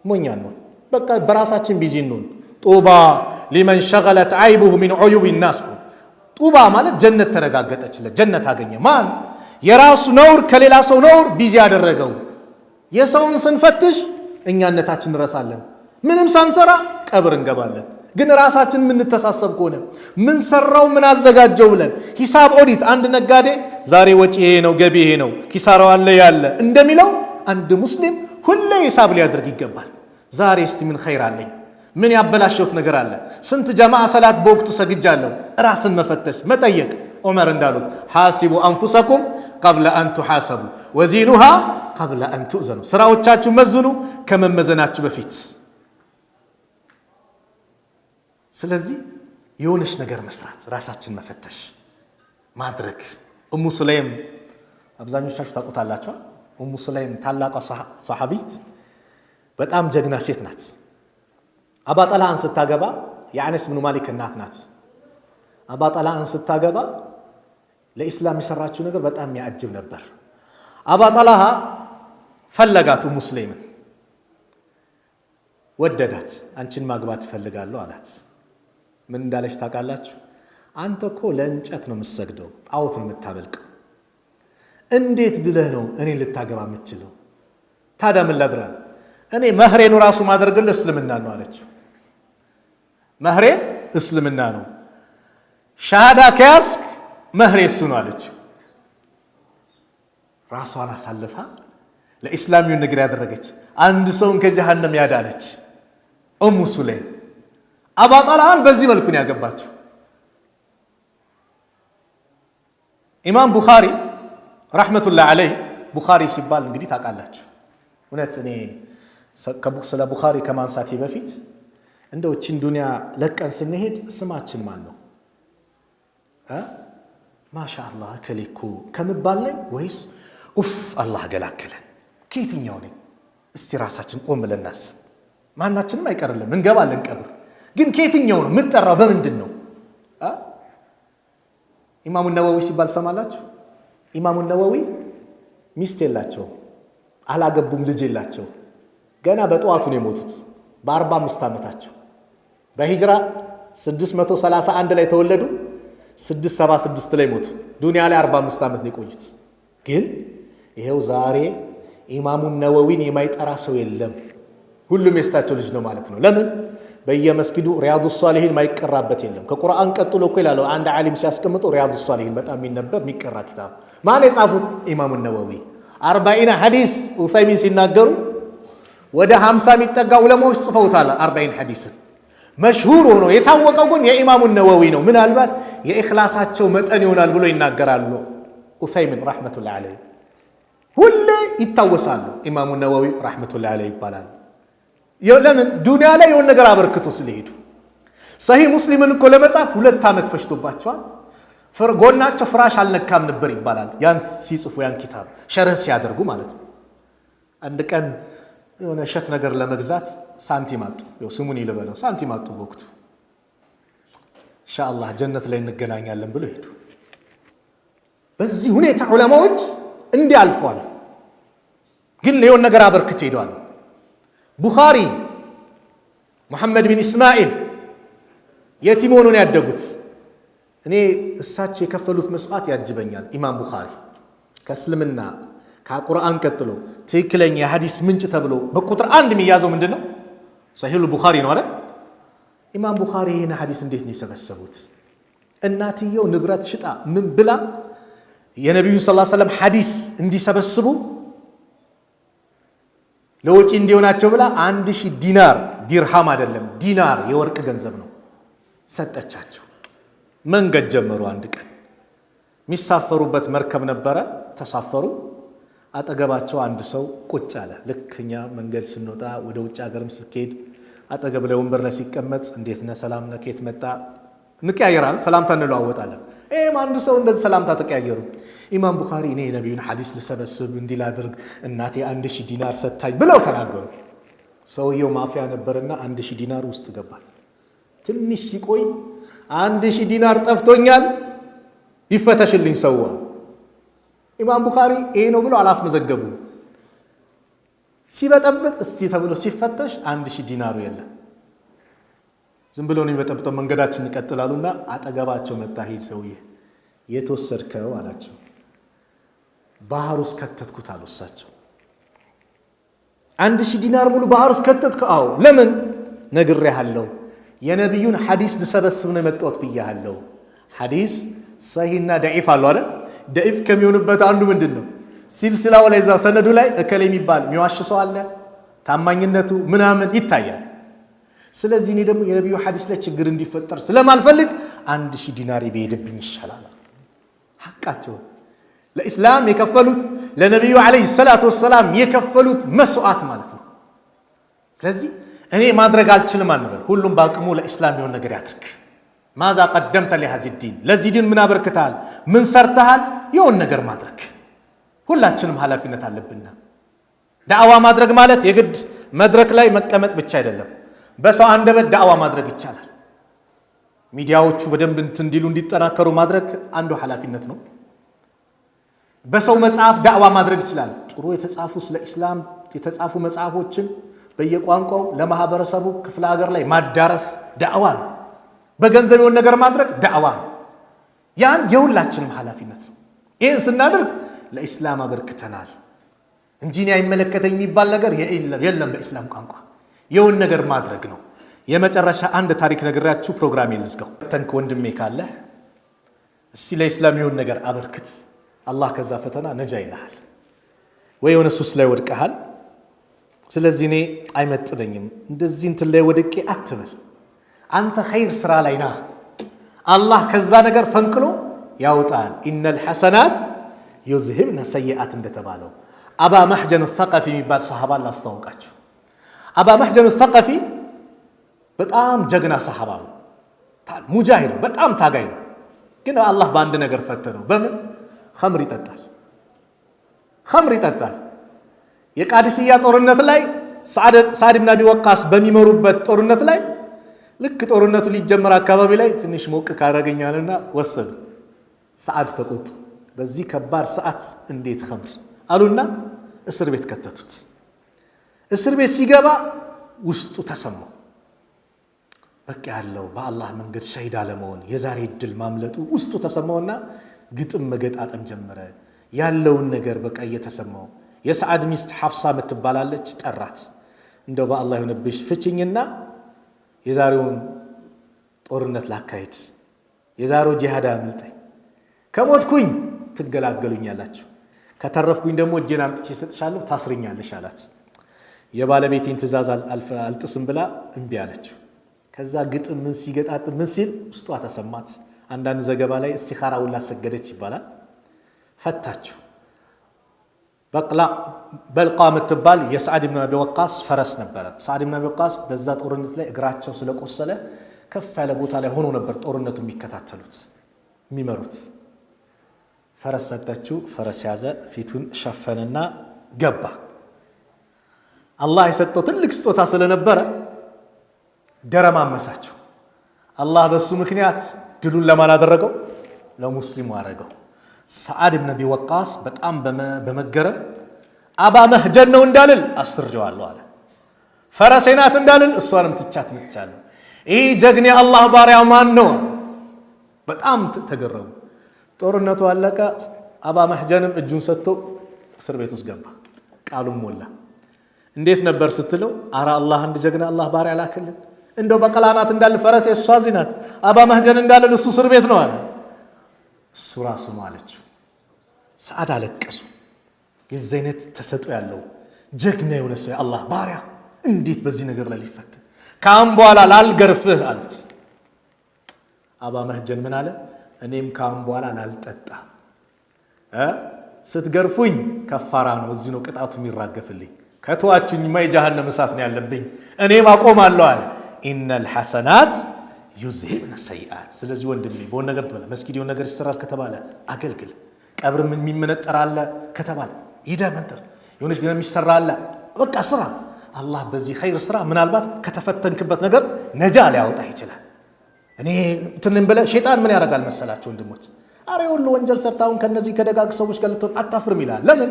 ሞኛን ነው። በቃ በራሳችን ቢዚ እንሁን። ጡባ ሊመን ሸገለት አይቡሁ ሚን ዑዩብ ናስ። ጡባ ማለት ጀነት ተረጋገጠችለት፣ ጀነት አገኘ። ማን? የራሱ ነውር ከሌላ ሰው ነውር ቢዚ ያደረገው። የሰውን ስንፈትሽ እኛነታችን እንረሳለን። ምንም ሳንሰራ ቀብር እንገባለን። ግን ራሳችን የምንተሳሰብ ከሆነ ምን ሰራው ምን አዘጋጀው ብለን ሂሳብ ኦዲት፣ አንድ ነጋዴ ዛሬ ወጪ ይሄ ነው ገቢ ይሄ ነው ኪሳራው አለ ያለ እንደሚለው አንድ ሙስሊም ሁሌ ሂሳብ ሊያደርግ ይገባል። ዛሬ እስቲ ምን ኸይር አለኝ? ምን ያበላሸውት ነገር አለ? ስንት ጀማዓ ሰላት በወቅቱ ሰግጃለሁ? ራስን መፈተሽ መጠየቅ። ዑመር እንዳሉት ሐሲቡ አንፉሰኩም ቀብለ አን ቱሐሰቡ ወዚኑሃ ቀብለ አን ትእዘኑ፣ ስራዎቻችሁ መዝኑ ከመመዘናችሁ በፊት። ስለዚህ የሆነች ነገር መስራት፣ ራሳችን መፈተሽ ማድረግ። ኡሙ ሱለይም አብዛኞቻችሁ ታውቁታላችሁ። ኡሙ ሱለይም ታላቋ ሰሐቢት በጣም ጀግና ሴት ናት። አባ ጠልሃን ስታገባ የአነስ ብኑ ማሊክ እናት ናት። አባ ጠልሃን ስታገባ ለኢስላም የሰራችው ነገር በጣም የሚያጅብ ነበር። አባ ጠልሃ ፈለጋት፣ ኡሙ ሱለይምን ወደዳት። አንቺን ማግባት እፈልጋለሁ አላት። ምን እንዳለች ታውቃላችሁ? አንተ እኮ ለእንጨት ነው የምትሰግደው፣ ጣዖት ነው የምታመልከው። እንዴት ብለህ ነው እኔን ልታገባ የምትችለው? ታዲያ ምን ላድርግ? እኔ መህሬኑ ራሱ ማድረግልህ እስልምና ነው አለችው። መህሬን እስልምና ነው፣ ሻሃዳ ከያዝክ መህሬ እሱ ነው አለችው። ራሷን አሳልፋ ለኢስላሚው ነገር ያደረገች፣ አንድ ሰውን ከጀሃነም ያዳነች ኡሙ ሱለይም አባ ጠልሃን በዚህ መልኩ ነው ያገባችው። ኢማም ቡኻሪ ረሕመቱላህ ዐለይህ፣ ቡኻሪ ሲባል እንግዲህ ታውቃላችሁ። እውነት እኔ ስለ ቡኻሪ ከማንሳቴ በፊት እንደው እቺን ዱንያ ለቀን ስንሄድ ስማችን ማን ነው? ማሻአላህ ከሊኩ ከምባል ነኝ ወይስ ኡፍ አላህ ገላገለን ከየትኛው ነኝ? እስቲ ራሳችን ቆም ብለን እናስብ። ማናችንም አይቀርልም፣ እንገባለን ቀብር። ግን ከየትኛው ነው የምትጠራው? በምንድን ነው? ኢማሙ ነወዊ ሲባል ሰማላችሁ? ኢማሙ ነወዊ ሚስት የላቸው፣ አላገቡም፣ ልጅ የላቸው። ገና በጠዋቱ ነው የሞቱት በ45 ዓመታቸው። በሂጅራ 631 ላይ ተወለዱ፣ 676 ላይ ሞቱ። ዱንያ ላይ 45 ዓመት ነው የቆዩት። ግን ይሄው ዛሬ ኢማሙን ነወዊን የማይጠራ ሰው የለም። ሁሉም የሳቸው ልጅ ነው ማለት ነው። ለምን? በየመስጊዱ ሪያዱ ሷሊሂን ማይቀራበት የለም። ከቁርአን ቀጥሎ እኮ ይላል አንድ ዓሊም ሲያስቀምጡ ሪያዱ ሷሊሂን በጣም የሚነበብ የሚቀራ ኪታብ። ማን የጻፉት? ኢማሙ ነወዊ። 40 ሐዲስ ኡሰይሚን ሲናገሩ ወደ 50 የሚጠጋ ዑለማዎች ጽፈውታል 40 ሐዲስን። መሽሁር ሆኖ የታወቀው ግን የኢማሙ ነወዊ ነው። ምናልባት የኢኽላሳቸው መጠን ይሆናል ብሎ ይናገራሉ ኡሰይሚን ረሕመቱላህ ዐለይህ። ሁሌ ይታወሳሉ ኢማሙ ነወዊ ረሕመቱላህ ዐለይህ ይባላል። ለምን? ዱንያ ላይ የሆነ ነገር አበርክቶ ስለሄዱ። ሰሂህ ሙስሊምን እኮ ለመጻፍ 2 ዓመት ፈጅቶባቸዋል። ጎናቸው ፍራሽ አልነካም ነበር ይባላል። ያን ሲጽፉ ያን ኪታብ ሸርህ ሲያደርጉ ማለት ነው። አንድ ቀን የሆነ እሸት ነገር ለመግዛት ሳንቲም አጡ። ስሙን ይልበለው ሳንቲም አጡ በወቅቱ። ኢንሻአላህ ጀነት ላይ እንገናኛለን ብሎ ሄዱ። በዚህ ሁኔታ ዑለማዎች እንዲህ አልፈዋል። ግን የሆነ ነገር አበርክቶ ሄደዋል። ቡኻሪ ሙሐመድ ቢን ኢስማኤል የቲም ሆነው ነው ያደጉት። እኔ እሳቸው የከፈሉት መስዋዕት ያጅበኛል። ኢማም ቡኻሪ ከእስልምና ከቁርአን ቀጥሎ ትክክለኛ የሐዲስ ምንጭ ተብሎ በቁጥር 1 የሚያዘው ምንድነው? ሰሂህ ቡኻሪ ነው አይደል? ኢማም ቡኻሪ ይህን ሐዲስ እንዴት ነው የሰበሰቡት? እናትየው ንብረት ሽጣ ምን ብላ የነብዩን ሰለላሁ ዐለይሂ ወሰለም ሐዲስ እንዲሰበስቡ ለወጪ እንዲሆናቸው ብላ 1000 ዲናር ዲርሃም አይደለም ዲናር የወርቅ ገንዘብ ነው ሰጠቻቸው። መንገድ ጀመሩ። አንድ ቀን የሚሳፈሩበት መርከብ ነበረ። ተሳፈሩ። አጠገባቸው አንድ ሰው ቁጭ አለ። ልክኛ መንገድ ስንወጣ ወደ ውጭ ሀገርም ስትሄድ አጠገብ ላይ ወንበር ላይ ሲቀመጥ እንዴት ነህ ሰላም ነህ ከየት መጣ እንቀያየራለን፣ ሰላምታ እንለዋወጣለን። አንድ ሰው እንደዚህ ሰላምታ ተቀያየሩ። ኢማም ቡኻሪ እኔ የነብዩን ሐዲስ ልሰበስብ እንዲላድርግ እናቴ 1000 ዲናር ሰጣኝ ብለው ተናገሩ። ሰውየው ማፊያ ነበርና 1000 ዲናር ውስጥ ገባል። ትንሽ ሲቆይ 1000 ዲናር ጠፍቶኛል ይፈተሽልኝ ሰው። ኢማም ቡኻሪ ይሄ ነው ብለው አላስመዘገቡ። ሲበጠብጥ እስቲ ተብሎ ሲፈተሽ 1000 ዲናሩ የለም። ዝም ብሎ ነው የሚበጠብጠው። መንገዳችን ይቀጥላሉና አጠገባቸው መጣ። ሂድ ሰውዬ የተወሰድከው አላቸው። ባህር ውስጥ ከተትኩት አሉ እሳቸው። 1000 ዲናር ሙሉ ባህር ውስጥ ከተትከው? አዎ። ለምን? ነግሬሃለሁ የነብዩን ሐዲስ ልሰበስብ ነው የመጣሁት ብያለሁ። ሐዲስ ሰሂህና ደዒፍ አለው አይደል? ደዒፍ ከሚሆንበት አንዱ ምንድነው? ሲልሲላው ላይ እዛ ሰነዱ ላይ እከሌ የሚባል የሚዋሽ ሰው አለ፣ ታማኝነቱ ምናምን ይታያል። ስለዚህ እኔ ደግሞ የነብዩ ሐዲስ ላይ ችግር እንዲፈጠር ስለማልፈልግ 1000 ዲናር ቢሄድብኝ ይሻላል። ሐቃቸው ለኢስላም የከፈሉት ለነብዩ አለይሂ ሰላቱ ወሰላም የከፈሉት መስዋዕት ማለት ነው። ስለዚህ እኔ ማድረግ አልችልም አንበል። ሁሉም በአቅሙ ለኢስላም የሆነ ነገር ያድርግ። ማዛ ቀደምተ ለሃዚህ ዲን፣ ለዚህ ዲን ምን አበርክተሃል፣ ምን ሰርተሃል፣ የሆነ ነገር ማድረግ ሁላችንም ኃላፊነት አለብንና ዳዕዋ ማድረግ ማለት የግድ መድረክ ላይ መቀመጥ ብቻ አይደለም። በሰው አንደበት ዳዕዋ ማድረግ ይቻላል። ሚዲያዎቹ በደንብ እንዲሉ እንዲጠናከሩ ማድረግ አንዱ ኃላፊነት ነው። በሰው መጽሐፍ ዳዕዋ ማድረግ ይችላል። ጥሩ የተጻፉ ስለ ኢስላም የተጻፉ መጽሐፎችን በየቋንቋው ለማህበረሰቡ ክፍለ ሀገር ላይ ማዳረስ ዳዕዋ ነው። በገንዘብ የሆነ ነገር ማድረግ ዳዕዋ ነው። ያን የሁላችንም ኃላፊነት ነው። ይህን ስናደርግ ለኢስላም አበርክተናል እንጂ እኔ አይመለከተኝ የሚባል ነገር የለም። በኢስላም ቋንቋ የሆነ ነገር ማድረግ ነው። የመጨረሻ አንድ ታሪክ ነግራችሁ ፕሮግራም ልዝጋው። ተንክ ወንድሜ ካለ እስቲ ለኢስላም የሆነ ነገር አበርክት። አላህ ከዛ ፈተና ነጃ ይልሃል ወይ የሆነ ሱስ ላይ ወድቀሃል። ስለዚህ እኔ አይመጥነኝም እንደዚህ እንትን ላይ ወድቄ አትበል። አንተ ኸይር ስራ ላይ ነህ። አላህ ከዛ ነገር ፈንቅሎ ያውጣል። ኢነል ሐሰናት ዩዝሂብነ ሰይአት እንደተባለው አባ መሕጀን ሰቀፊ የሚባል ሰሃባ ላስተዋውቃችሁ። አባ መሕጀን ሰቀፊ በጣም ጀግና ሰሃባ ነው። ሙጃሂድ ነው። በጣም ታጋይ ነው። ግን አላህ በአንድ ነገር ፈተነው። በምን? ኸምር ይጠጣል። ኸምር ይጠጣል። የቃዲስያ ጦርነት ላይ ሳዕድ ብን አቢ ወቃስ በሚመሩበት ጦርነት ላይ ልክ ጦርነቱ ሊጀመር አካባቢ ላይ ትንሽ ሞቅ ካረገኛልና ወሰዱ። ሳዕድ ተቆጡ። በዚህ ከባድ ሰዓት እንዴት ኸምር አሉና እስር ቤት ከተቱት። እስር ቤት ሲገባ ውስጡ ተሰማው። በቃ ያለው በአላህ መንገድ ሸሂድ አለመሆን የዛሬ እድል ማምለጡ ውስጡ ተሰማውና ግጥም መገጣጠም ጀመረ። ያለውን ነገር በቃ እየተሰማው የሰዓድ ሚስት ሐፍሳ ምትባላለች ጠራት። እንደው በአላህ ይሁንብሽ ፍቺኝና የዛሬውን ጦርነት ላካሄድ፣ የዛሬው ጂሃድ አምልጠኝ፣ ከሞትኩኝ ትገላገሉኛላችሁ፣ ከተረፍኩኝ ደግሞ እጄን አምጥቼ እሰጥሻለሁ፣ ታስርኛለሽ አላት። የባለቤቴን ትእዛዝ አልጥስም ብላ እምቢ አለችው። ከዛ ግጥም ምን ሲገጣጥም ምን ሲል ውስጧ ተሰማት። አንዳንድ ዘገባ ላይ እስቲኻራ ሁላ ሰገደች ይባላል። ፈታችሁ። በልቃ የምትባል የሰዓድ ብን አቢ ወቃስ ፈረስ ነበረ። ሰዓድ ብን አቢ ወቃስ በዛ ጦርነት ላይ እግራቸው ስለቆሰለ ከፍ ያለ ቦታ ላይ ሆኖ ነበር ጦርነቱ የሚከታተሉት የሚመሩት። ፈረስ ሰጠችው። ፈረስ ያዘ። ፊቱን ሸፈነና ገባ። አላህ የሰጠው ትልቅ ስጦታ ስለነበረ ደረማመሳቸው። አላህ በሱ ምክንያት ድሉን ለማን አደረገው? ለሙስሊሙ አደረገው። ሰዓድ ብን አቢ ወቃስ በጣም በመገረም አባ መህጀን ነው እንዳልል አስርጀዋለሁ አለ። ፈረሴ ናት እንዳልል እሷንም ትቻት መጥቻለሁ። ይህ ጀግኔ አላህ ባሪያ ማን ነው? በጣም ተገረሙ። ጦርነቱ አለቀ። አባ መህጀንም እጁን ሰጥቶ እስር ቤት ውስጥ ገባ። ቃሉም ሞላ። እንዴት ነበር ስትለው፣ አረ አላህ አንድ ጀግና አላህ ባሪያ ላክልን። እንደው በቀላናት እንዳል ፈረሴ እሷ እዚህ ናት፣ አባ መህጀን እንዳልል እሱ እስር ቤት ነው አለ። እሱ ራሱ ነው አለችው። ሰዓድ አለቀሱ። የዚህ አይነት ተሰጦ ያለው ጀግና የሆነ ሰው የአላህ ባሪያ እንዴት በዚህ ነገር ላይ ሊፈተን? ካሁን በኋላ ላልገርፍህ አሉት። አባ መህጀን ምን አለ? እኔም ካሁን በኋላ ላልጠጣ፣ ስትገርፉኝ ከፋራ ነው፣ እዚህ ነው ቅጣቱ የሚራገፍልኝ። ከተዋችሁኝማ የጀሃነም እሳት ነው ያለብኝ፣ እኔም አቆማለሁ አለ። ኢነል ሐሰናት ዩዝሂብነ ሰይአት። ስለዚህ ወንድሜ በሆነ ነገር ተበላ፣ መስጊድ የሆነ ነገር ይሰራል ከተባለ አገልግል፣ ቀብር የሚመነጠር አለ ከተባለ ሂደህ መንጠር፣ የሆነች ግን የሚሰራ አለ በቃ ስራ። አላህ በዚህ ኸይር ስራ ምናልባት ከተፈተንክበት ነገር ነጃ ሊያወጣ ይችላል። እኔ እንትንም ብለህ ሸይጣን ምን ያደርጋል መሰላችሁ ወንድሞች? አሬ ሁሉ ወንጀል ሰርታውን ከነዚህ ከደጋግ ሰዎች ጋር ልትሆን አታፍርም ይላል። ለምን?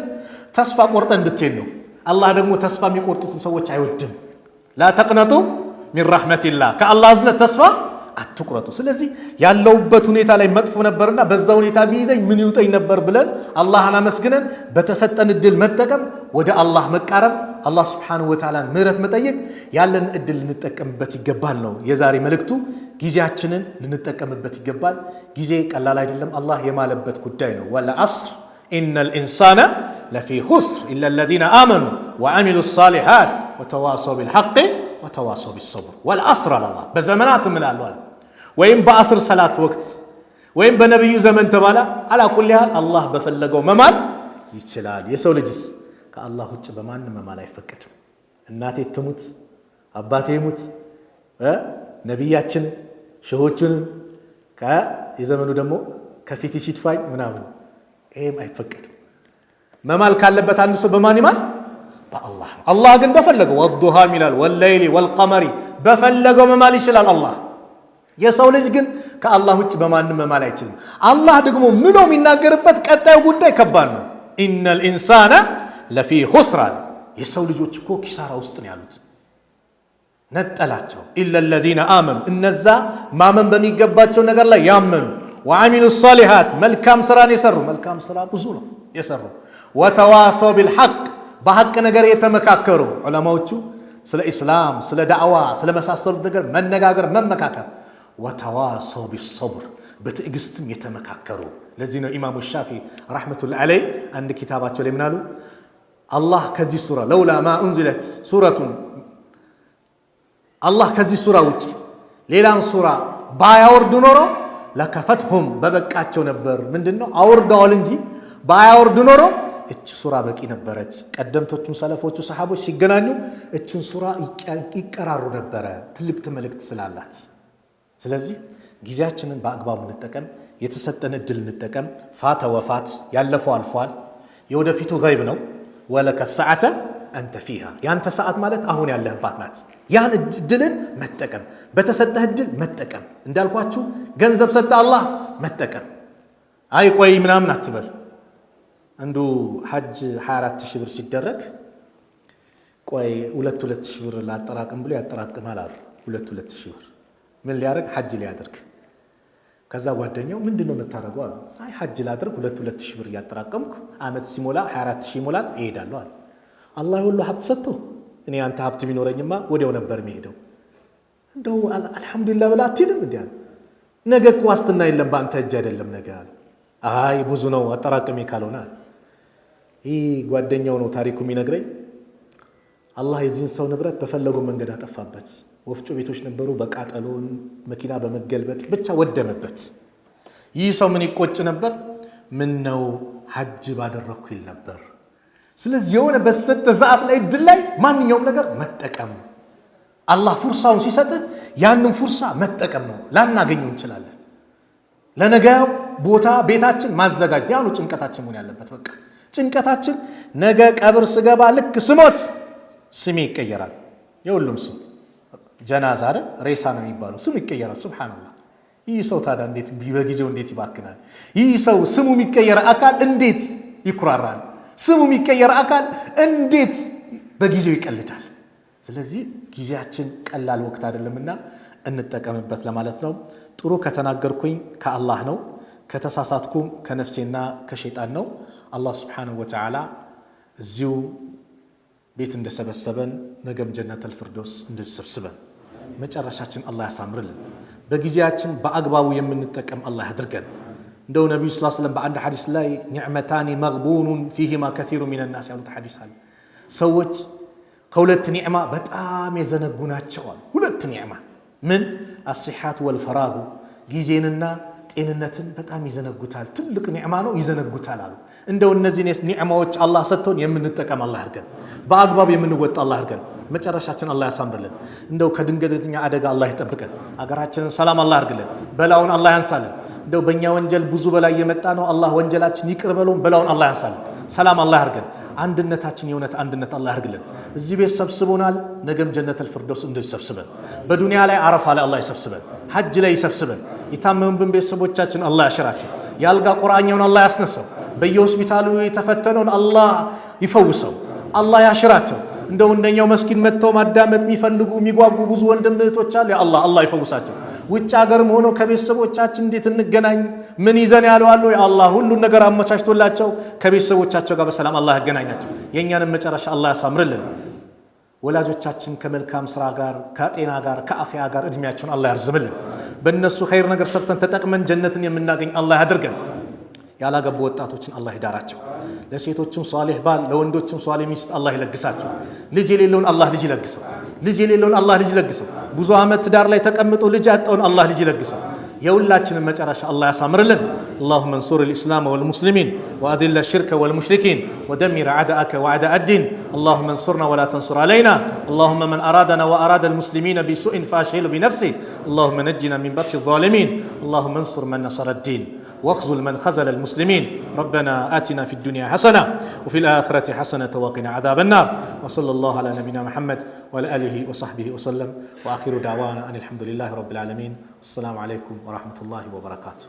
ተስፋ ቆርጠህ እንድትሄድ ነው። አላህ ደግሞ ተስፋ የሚቆርጡትን ሰዎች አይወድም። ላ ተቅነጡ ሚን ረሕመቲላህ፣ ከአላህ እዝነት ተስፋ አትቁረጡ። ስለዚህ ያለውበት ሁኔታ ላይ መጥፎ ነበርና በዛ ሁኔታ ቢይዘኝ ምን ይውጠኝ ነበር ብለን አላህን አመስግነን በተሰጠን እድል መጠቀም፣ ወደ አላህ መቃረብ፣ አላህ ስብሓነሁ ወተዓላን ምህረት መጠየቅ፣ ያለን እድል ልንጠቀምበት ይገባል ነው የዛሬ መልእክቱ። ጊዜያችንን ልንጠቀምበት ይገባል። ጊዜ ቀላል አይደለም፣ አላህ የማለበት ጉዳይ ነው። ወለዐስር ኢነል ኢንሳነ ለፊ ኹስር ኢለ ለዚነ አመኑ ወዐሚሉ ሷሊሓት ወተዋሰው ቢልሐቅ ወተዋሰው ቢሰብር። ወለዐስር አለ አላህ። በዘመናት እምላለሁ ወይም በአስር ሰላት ወቅት ወይም በነቢዩ ዘመን ተባለ። አላ ኩሊ ሃል አላህ በፈለገው መማል ይችላል። የሰው ልጅስ ከአላህ ውጭ በማንም መማል አይፈቀድም። እናቴ ትሙት፣ አባቴ ይሙት፣ ነቢያችን ሸሆቹን የዘመኑ ደግሞ ከፊት ይሽድፋኝ ምናምን፣ ይሄም አይፈቀድም። መማል ካለበት አንድ ሰው በማን ይማል? በአላህ ነው። አላህ ግን በፈለገው ወዱሃ ይላል፣ ወለይሊ ወልቀመሪ፣ በፈለገው መማል ይችላል አላህ። የሰው ልጅ ግን ከአላህ ውጭ በማንም መማል አይችልም። አላህ ደግሞ ምሎ የሚናገርበት ቀጣዩ ጉዳይ ከባድ ነው። ኢነል ኢንሳነ ለፊ ኹስር አለ። የሰው ልጆች እኮ ኪሳራ ውስጥ ነው ያሉት። ነጠላቸው። ኢለ ለዚነ አመኑ፣ እነዛ ማመን በሚገባቸው ነገር ላይ ያመኑ፣ ወዐሚሉ ሷሊሓት፣ መልካም ስራን የሰሩ። መልካም ስራ ብዙ ነው የሰሩ። ወተዋሰው ቢልሐቅ፣ በሐቅ ነገር የተመካከሩ። ዑለማዎቹ ስለ ኢስላም፣ ስለ ዳዕዋ፣ ስለ መሳሰሉት ነገር መነጋገር፣ መመካከር። ወተዋሰው ቢሰብር፣ በትዕግስትም የተመካከሩ። ለዚህ ነው ኢማሙ ሻፊ ረሕመቱላሂ ዐለይህ አንድ ኪታባቸው ላይ ምናሉ? አላህ ከዚህ ሱራ ለውላ ማ ኡንዚለት ሱረቱን፣ አላህ ከዚህ ሱራ ውጭ ሌላን ሱራ ባያወርድ ኖሮ ለከፈትሁም፣ በበቃቸው ነበር። ምንድን ነው አውርደዋል እንጂ ባያወርድ ኖሮ እች ሱራ በቂ ነበረች። ቀደምቶቹም ሰለፎቹ ሰሓቦች ሲገናኙ እችን ሱራ ይቀራሩ ነበረ፣ ትልቅ መልእክት ስላላት። ስለዚህ ጊዜያችንን በአግባቡ እንጠቀም፣ የተሰጠን እድል እንጠቀም። ፋተ ወፋት፣ ያለፈው አልፏል፣ የወደፊቱ ገይብ ነው። ወለከ ሰዓተ አንተ ፊሃ፣ ያንተ ሰዓት ማለት አሁን ያለህባት ናት። ያን እድልን መጠቀም፣ በተሰጠህ እድል መጠቀም። እንዳልኳችሁ ገንዘብ ሰጠ አላህ መጠቀም። አይ ቆይ ምናምን አትበል። አንዱ ሐጅ 24 ሺህ ብር ሲደረግ ቆይ 2 ሺህ ብር ላጠራቅም ብሎ ያጠራቅማል አሉ። 2 ሺህ ብር ምን ሊያደርግ? ሐጅ ሊያደርግ። ከዛ ጓደኛው ምንድነው የምታደርገው አሉ። አይ ሐጅ ላደርግ 2 ሺህ ብር እያጠራቀምኩ አመት ሲሞላ 24 ሺህ ይሞላል እሄዳለሁ አለ። አላህ ሁሉ ሀብት ሰጥቶ እኔ አንተ ሀብት ቢኖረኝማ ወዲያው ነበር የሚሄደው። እንደው አልሐምዱሊላህ ብላ አትሄድም እንዴ አለ። ነገ እኮ ዋስትና የለም በአንተ እጅ አይደለም ነገ አለ። አይ ብዙ ነው አጠራቅሜ ካልሆነ አለ። ይህ ጓደኛው ነው ታሪኩ የሚነግረኝ። አላህ የዚህን ሰው ንብረት በፈለገው መንገድ አጠፋበት። ወፍጮ ቤቶች ነበሩ፣ በቃጠሎ መኪና በመገልበጥ ብቻ ወደመበት። ይህ ሰው ምን ይቆጭ ነበር? ምን ነው ሐጅ ባደረግኩ ይል ነበር። ስለዚህ የሆነ በሰጠ ሰዓት ላይ እድል ላይ ማንኛውም ነገር መጠቀም፣ አላህ ፉርሳውን ሲሰጥህ ያንን ፉርሳ መጠቀም ነው። ላናገኘው እንችላለን። ለነገው ቦታ ቤታችን ማዘጋጀት ያው ነው ጭንቀታችን መሆን ያለበት። በቃ ጭንቀታችን ነገ ቀብር ስገባ ልክ ስሞት ስሜ ይቀየራል። የሁሉም ስም ጀናዛ አይደል ሬሳ ነው የሚባለው፣ ስሙ ይቀየራል። ሱብሃንአላህ። ይህ ሰው ታዲያ እንዴት በጊዜው እንዴት ይባክናል? ይህ ሰው ስሙ የሚቀየር አካል እንዴት ይኩራራል? ስሙ የሚቀየር አካል እንዴት በጊዜው ይቀልዳል? ስለዚህ ጊዜያችን ቀላል ወቅት አይደለምና እንጠቀምበት ለማለት ነው። ጥሩ ከተናገርኩኝ ከአላህ ነው፣ ከተሳሳትኩም ከነፍሴና ከሸይጣን ነው። አላህ ስብሓነሁ ወተዓላ እዚሁ ቤት እንደሰበሰበን ነገም ጀነተል ፊርደውስ እንድሰብስበን መጨረሻችን አላህ ያሳምርልን። በጊዜያችን በአግባቡ የምንጠቀም አላህ ያድርገን። እንደው ነብዩ ሰለላሁ ዐለይሂ ወሰለም በአንድ ሐዲስ ላይ ኒዕመታኒ መግቡኑን ፊሂማ ከሲሩ ሚነ ናስ ያሉት ሐዲስ አለ። ሰዎች ከሁለት ኒዕማ በጣም የዘነጉ ናቸው አሉ። ሁለት ኒዕማ ምን አሲሐቱ ወልፈራሁ ጊዜንና ጤንነትን በጣም ይዘነጉታል። ትልቅ ኒዕማ ነው ይዘነጉታል አሉ። እንደው እነዚህ ኒዕማዎች አላህ ሰጥቶን የምንጠቀም አላህ አድርገን፣ በአግባብ የምንወጣ አላህ አድርገን፣ መጨረሻችን አላህ ያሳምርልን። እንደው ከድንገተኛ አደጋ አላህ ይጠብቀን። አገራችንን ሰላም አላህ አድርግልን። በላውን አላህ ያንሳልን። እንደው በእኛ ወንጀል ብዙ በላይ የመጣ ነው። አላህ ወንጀላችን ይቅር በሉን። በላውን አላህ ያንሳልን። ሰላም አላህ አድርገን። አንድነታችን የእውነት አንድነት አላህ ያድርግልን። እዚህ ቤት ሰብስቦናል። ነገም ጀነተል ፊርደውስ እንደዚህ ሰብስበን፣ በዱንያ ላይ አረፋ ላይ አላህ ይሰብስበን፣ ሐጅ ላይ ይሰብስበን። የታመሙብን ቤተሰቦቻችን አላህ ያሽራቸው። የአልጋ ቁርአኛውን አላህ ያስነሳው። በየሆስፒታሉ የተፈተነውን አላህ ይፈውሰው፣ አላህ ያሽራቸው። እንደው እንደኛው መስጊድ መጥተው ማዳመጥ የሚፈልጉ የሚጓጉ ብዙ ወንድም እህቶች አሉ። ያ አላህ አላህ ይፈውሳቸው። ውጭ ሀገርም ሆኖ ከቤተሰቦቻችን እንዴት እንገናኝ ምን ይዘን ያለው አሉ። ያ አላህ ሁሉን ነገር አመቻችቶላቸው ከቤተሰቦቻቸው ጋር በሰላም አላህ ያገናኛቸው። የእኛንም መጨረሻ አላህ ያሳምርልን። ወላጆቻችን ከመልካም ስራ ጋር ከጤና ጋር ከአፍያ ጋር እድሜያቸውን አላህ ያርዝምልን። በእነሱ ኸይር ነገር ሰርተን ተጠቅመን ጀነትን የምናገኝ አላህ ያድርገን። ያላገቡ ወጣቶችን አላህ ይዳራቸው። ለሴቶችም ሷሊህ ባል ለወንዶችም ሷሊህ ሚስት አላህ ይለግሳቸው። ልጅ የሌለውን አላህ ልጅ ይለግሰው። ልጅ የሌለውን አላህ ልጅ ይለግሰው። ብዙ ዓመት ትዳር ላይ ተቀምጦ ልጅ ያጣውን አላህ ልጅ ይለግሰው። የሁላችንን መጨረሻ አላህ ያሳምርልን። اللهم انصر الإسلام والمسلمين وأذل الشرك والمشركين ودمر أعداءك وأعداء الدين. اللهم انصرنا ولا تنصر علينا. اللهم من أرادنا وأراد المسلمين بسوء فاشغله بنفسه. اللهم نجنا من بطش الظالمين. اللهم انصر من نصر الدين واخذل من خذل المسلمين. ربنا آتنا في الدنيا حسنة وفي الآخرة حسنة وقنا عذاب النار. وصلى الله على نبينا محمد وعلى آله وصحبه وسلم. وآخر دعوانا أن الحمد لله رب العالمين. السلام عليكم ورحمة الله وبركاته.